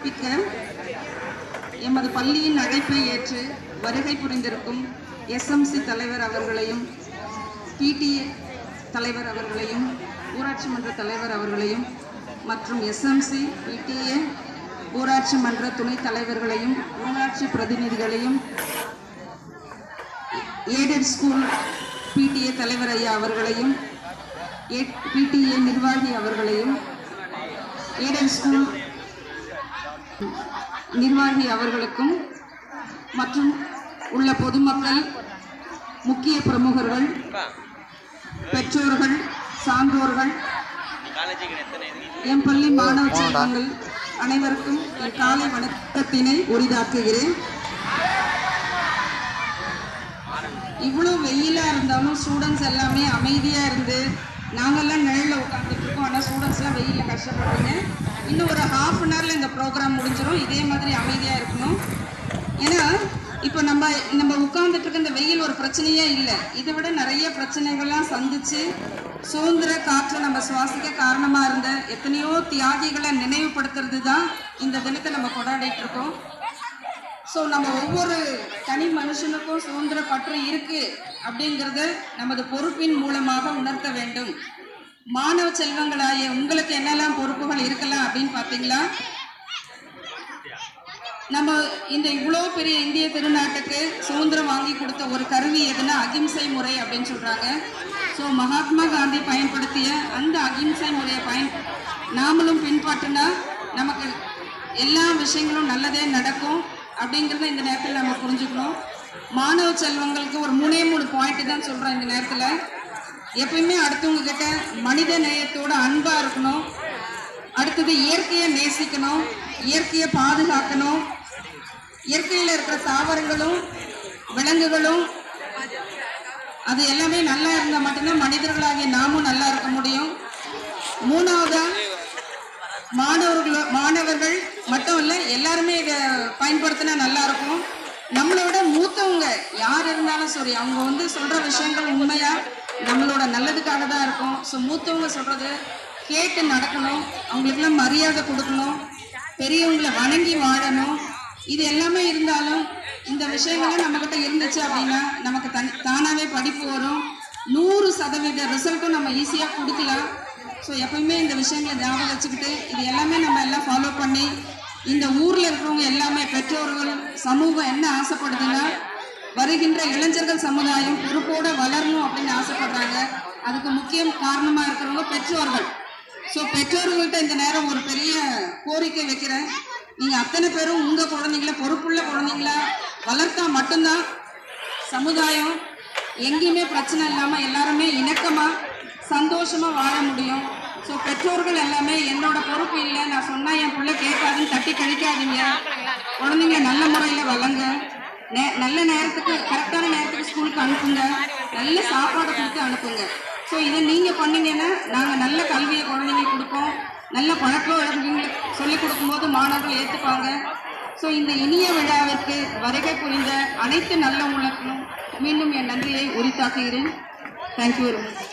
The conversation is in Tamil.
சிறப்பிக்க எமது பள்ளியின் அழைப்பை ஏற்று வருகை புரிந்திருக்கும் எஸ்எம்சி தலைவர் அவர்களையும், பிடிஏ தலைவர் அவர்களையும், ஊராட்சி மன்ற தலைவர் அவர்களையும் மற்றும் எஸ்எம்சி, பிடிஏ, ஊராட்சி மன்ற துணைத் தலைவர்களையும், ஊராட்சி பிரதிநிதிகளையும், எய்டட் ஸ்கூல் பிடிஏ தலைவர் ஐயா அவர்களையும், பிடிஏ நிர்வாகி அவர்களையும், எய்டட் ஸ்கூல் நிர்வாகி அவர்களுக்கும் மற்றும் உள்ள பொதுமக்கள், முக்கிய பிரமுகர்கள், பெற்றோர்கள், சான்றோர்கள், என் பள்ளி மாணவ செல்வங்கள் அனைவருக்கும் என் காலை வணக்கத்தினை உரிதாக்குகிறேன். இவ்வளோ வெயிலாக இருந்தாலும் ஸ்டூடெண்ட்ஸ் எல்லாமே அமைதியாக இருந்து, நாங்கள்லாம் நிழலில் உட்காந்துட்டு இருக்கோம், ஆனால் ஸ்டூடெண்ட்ஸ்லாம் வெயிலில் கஷ்டப்படுறீங்க. இன்னும் ஒரு ½ அன் ஹவரில் இந்த ப்ரோக்ராம் முடிஞ்சிடும். இதே மாதிரி அமைதியாக இருக்கணும். ஏன்னா இப்போ நம்ம உட்கார்ந்துட்டு இருக்க இந்த வெயில் ஒரு பிரச்சனையே இல்லை. இதை விட நிறைய பிரச்சனைகள்லாம் சந்திச்சு சுதந்திர காற்றை நம்ம சுவாசிக்க காரணமாக இருந்த எத்தனையோ தியாகிகளை நினைவுபடுத்துறது தான் இந்த தினத்தை நம்ம கொண்டாடிட்டு இருக்கோம். ஸோ நம்ம ஒவ்வொரு தனி மனுஷனுக்கும் சுதந்திர பற்று இருக்கு அப்படிங்கிறத நமது பொறுப்பின் மூலமாக உணர்த்த வேண்டும். மாணவ செல்வங்களாய உங்களுக்கு என்னெல்லாம் பொறுப்புகள் இருக்கலாம் அப்படின்னு பார்த்தீங்களா? நம்ம இந்த இவ்வளோ பெரிய இந்திய திருநாட்டுக்கு சுதந்திரம் வாங்கி கொடுத்த ஒரு கருவி எதுனா அகிம்சை முறை அப்படின்னு சொல்கிறாங்க. ஸோ மகாத்மா காந்தி பயன்படுத்திய அந்த அகிம்சை முறையை நாமளும் பின்பற்றினா நமக்கு எல்லா விஷயங்களும் நல்லதே நடக்கும் அப்படிங்கிறத இந்த நேரத்தில் நம்ம புரிஞ்சுக்கணும். மாணவ செல்வங்களுக்கு ஒரு 3 பாயிண்ட் தான் சொல்கிறோம் இந்த நேரத்தில். எப்பயுமே அடுத்தவங்க கிட்ட மனித நேயத்தோட அன்பாக இருக்கணும். அடுத்தது இயற்கையை நேசிக்கணும், இயற்கையை பாதுகாக்கணும். இயற்கையில் இருக்கிற தாவரங்களும் விலங்குகளும் அது எல்லாமே நல்லா இருந்தால் மட்டும்தான் மனிதர்களாகிய நாமும் நல்லா இருக்க முடியும். 3வதா மாணவர்கள் மட்டும் இல்லை, எல்லாருமே இதை பயன்படுத்தினா நல்லா இருக்கும். நம்மளோட மூத்தவங்க யார் இருந்தாலும் சரி, அவங்க சொல்கிற விஷயங்கள் உண்மையாக நம்மளோட நல்லதுக்காக தான் இருக்கும். ஸோ மூத்தவங்க சொல்கிறது கேட்டு நடக்கணும், அவங்களுக்கெல்லாம் மரியாதை கொடுக்கணும், பெரியவங்களை வணங்கி வாழணும். இது எல்லாமே இருந்தாலும் இந்த விஷயங்களும் நம்மக்கிட்ட இருந்துச்சு அப்படின்னா நமக்கு தானாகவே படிப்பு வரும். 100% ரிசல்ட்டும் நம்ம ஈஸியாக கொடுக்கலாம். ஸோ எப்பயுமே இந்த விஷயங்களை ஞாபகம் வச்சுக்கிட்டு இது எல்லாமே நம்ம எல்லாம் ஃபாலோ பண்ணி இந்த ஊரில் இருக்கிறவங்க எல்லாமே பெற்றோர்கள், சமூகம் என்ன ஆசைப்படுதுன்னா வருகின்ற இளைஞர்கள் சமுதாயம் பொறுப்போடு வளரணும் அப்படின்னு ஆசைப்படுறாங்க. அதுக்கு முக்கிய காரணமாக இருக்கிறவங்க பெற்றோர்கள். ஸோ பெற்றோர்கள்ட்ட இந்த நேரம் ஒரு பெரிய கோரிக்கை வைக்கிறேன். நீங்கள் அத்தனை பேரும் உங்கள் குழந்தைங்கள பொறுப்புள்ள குழந்தைங்களா வளர்த்தா மட்டும்தான் சமுதாயம் எங்கேயுமே பிரச்சனை இல்லாமல் எல்லாருமே இணக்கமாக சந்தோஷமாக வாழ முடியும். ஸோ பெற்றோர்கள் எல்லாமே என்னோட பொறுப்பு இல்லை, நான் சொன்னால் என் பிள்ளை கேட்காதுன்னு தட்டி கழிக்காதீங்க. குழந்தைங்க நல்ல முறையில் வளங்க, நல்ல நேரத்துக்கு கரெக்டான நேரத்துக்கு ஸ்கூலுக்கு அனுப்புங்க, நல்ல சாப்பாடு கொடுத்து அனுப்புங்க. ஸோ இதை நீங்கள் பண்ணீங்கன்னா நாங்கள் நல்ல கல்வியை குழந்தைங்களுக்கு கொடுப்போம். நல்ல பழக்க வழக்கங்களுக்கு சொல்லிக் கொடுக்கும்போது மாணவர்கள் ஏற்றுப்பாங்க. ஸோ இந்த இனிய விழாவிற்கு வருகை புரிந்த அனைத்து நல்ல உள்ளங்களும் மீண்டும் என் நன்றியை உரித்தாக்குகிறேன். Thank you very much.